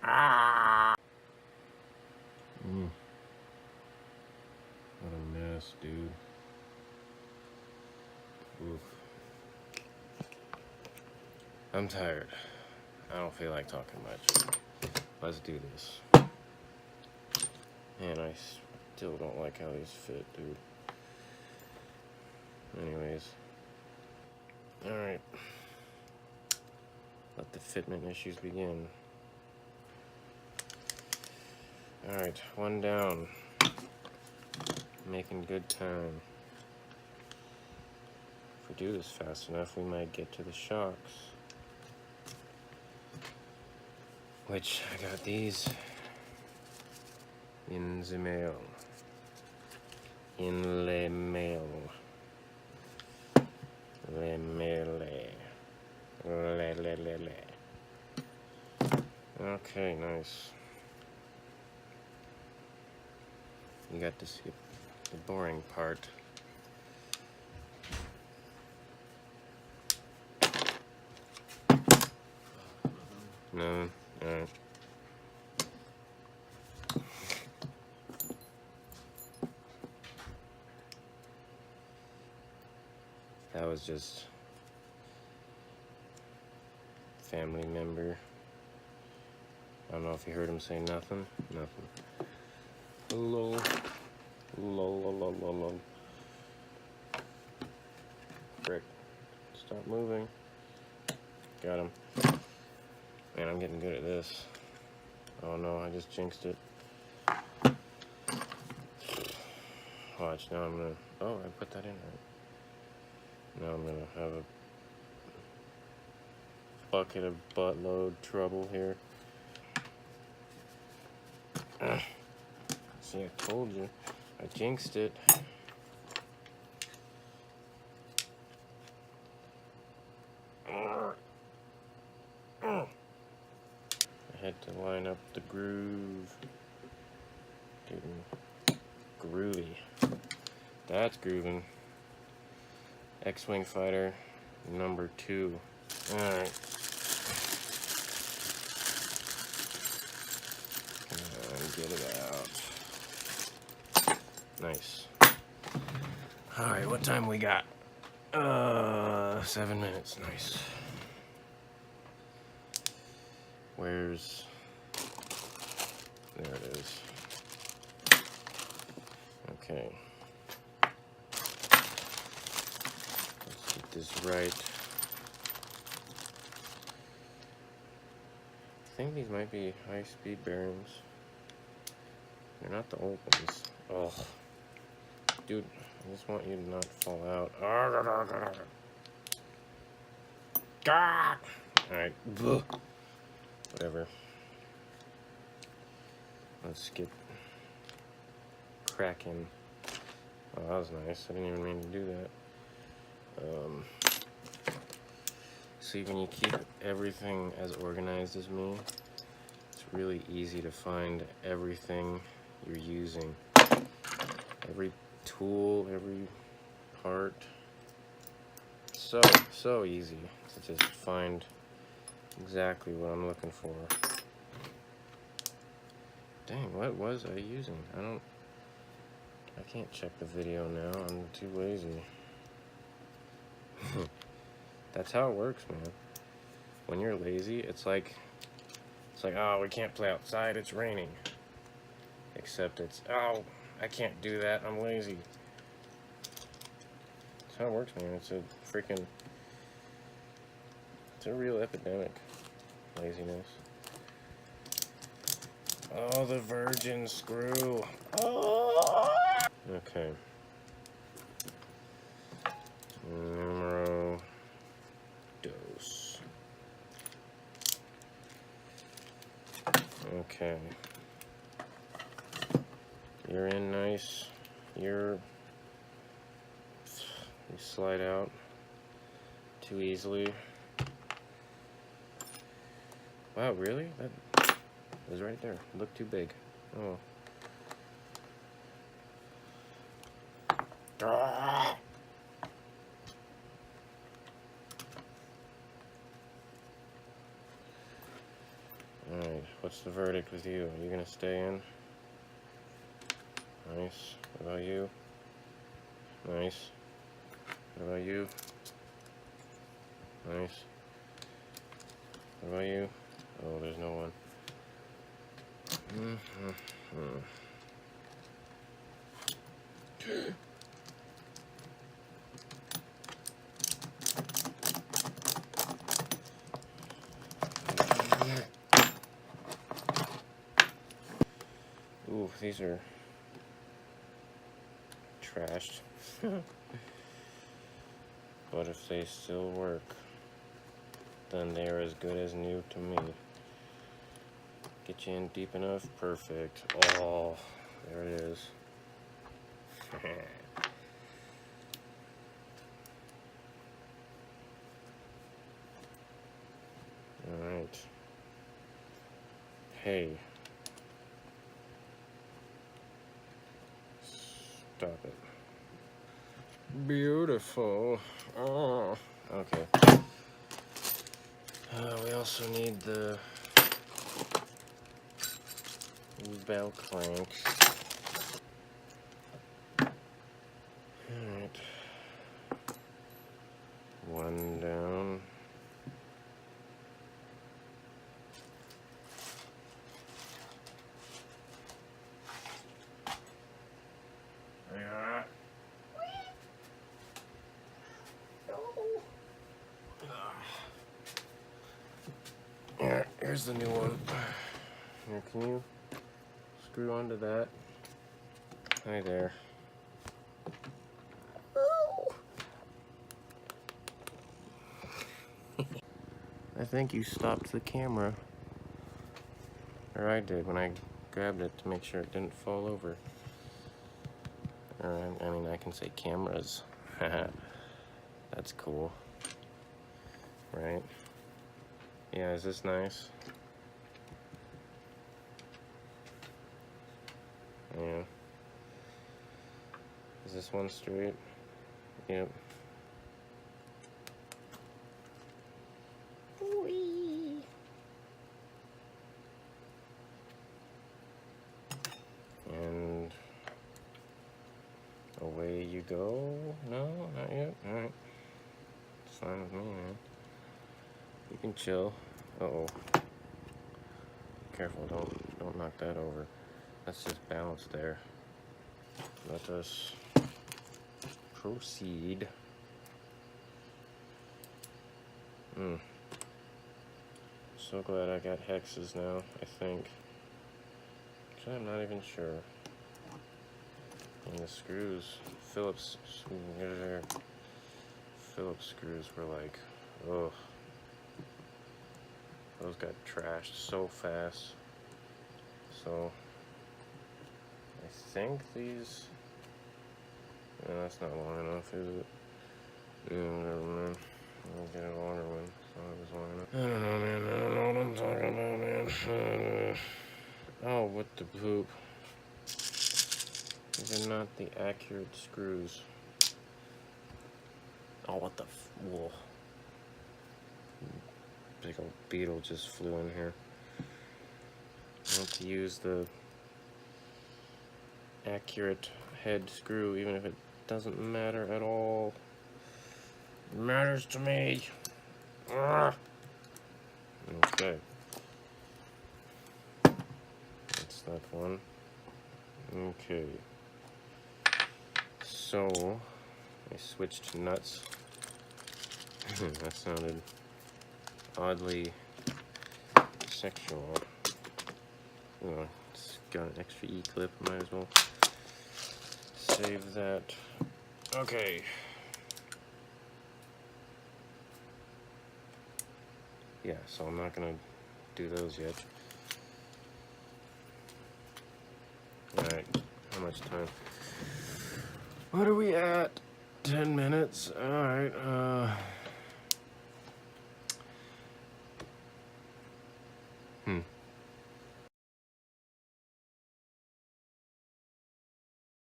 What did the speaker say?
Ah! What a mess, dude. Oof. I'm tired. I don't feel like talking much. Let's do this. Man, I still don't like how these fit, dude. Anyways. Alright. Let the fitment issues begin. Alright, one down. Making good time. If we do this fast enough, we might get to the shocks. Which, I got these in the mail. In le mail. Le mail. Le. Okay, nice. You got to skip the boring part. No, alright. That was just family member. I don't know if you heard him say nothing. Nothing. Hello. Lol. Frick. Stop moving. Got him. Man, I'm getting good at this. Oh no, I just jinxed it. Watch, now I'm gonna... Oh, I put that in right. Now I'm gonna have a bucket of buttload trouble here. See, I told you. I jinxed it. I had to line up the groove. Getting groovy. That's grooving. X-Wing Fighter number 2. Alright. Get it out. Nice. Alright, what time we got? 7 minutes. Nice. Where's... There it is. Okay. Let's get this right. I think these might be high-speed bearings. They're not the old ones. Oh. Dude, I just want you to not fall out. Alright. Whatever. Let's get cracking. Oh, that was nice. I didn't even mean to do that. See, when you keep everything as organized as me, it's really easy to find everything you're using. Every tool, every part. So easy to just find exactly what I'm looking for. Dang, what was I using? I can't check the video now. I'm too lazy. That's how it works, man. When you're lazy, it's like, oh, we can't play outside, it's raining. Except it's, oh, I can't do that, I'm lazy. That's how it works, man. It's a real epidemic. Laziness. Oh, the virgin screw. Oh! Okay. Numero dos. Okay. You're in nice. You slide out too easily. Wow, really? That was right there. Looked too big. Oh. Alright, what's the verdict with you? Are you gonna stay in? Nice. What about you? Nice. What about you? Nice. What about you? Oh, there's no one. Ooh, these are trashed. But if they still work, then they are as good as new to me. Get you in deep enough? Perfect. Oh, there it is. Alright. Hey. Stop it. Beautiful. Oh. Okay. We also need the bell clanks. Alright. One down. Here's the new one. Here, can you screw onto that? Hi there. I think you stopped the camera. Or I did when I grabbed it to make sure it didn't fall over. Or, I mean, I can say cameras. That's cool. Right? Yeah, is this nice? Yeah. Is this one straight? Yep. Whee! And away you go. No, not yet. Alright. It's fine with me, man. You can chill. Uh-oh. Careful, don't knock that over. Let's just balance there. Let us proceed. So glad I got hexes now, I think. Actually, I'm not even sure. And the screws, Phillips screws were like, ugh. Those got trashed so fast. So, I think these, no, that's not long enough, is it? Yeah, whatever, man. I'll get a longer one. So it was long enough. I don't know, man. I don't know what I'm talking about, man. Oh, what the poop. These are not the accurate screws. Oh, what the whoa. Big old beetle just flew in here. I want to use the accurate head screw, even if it doesn't matter at all. It matters to me. Ugh. Okay. That's that one. Okay. So, I switched nuts. That sounded oddly sexual. Oh, it's got an extra E-clip, might as well save that. Okay. Yeah, so I'm not gonna do those yet. Alright, how much time? What are we at? 10 minutes. Alright,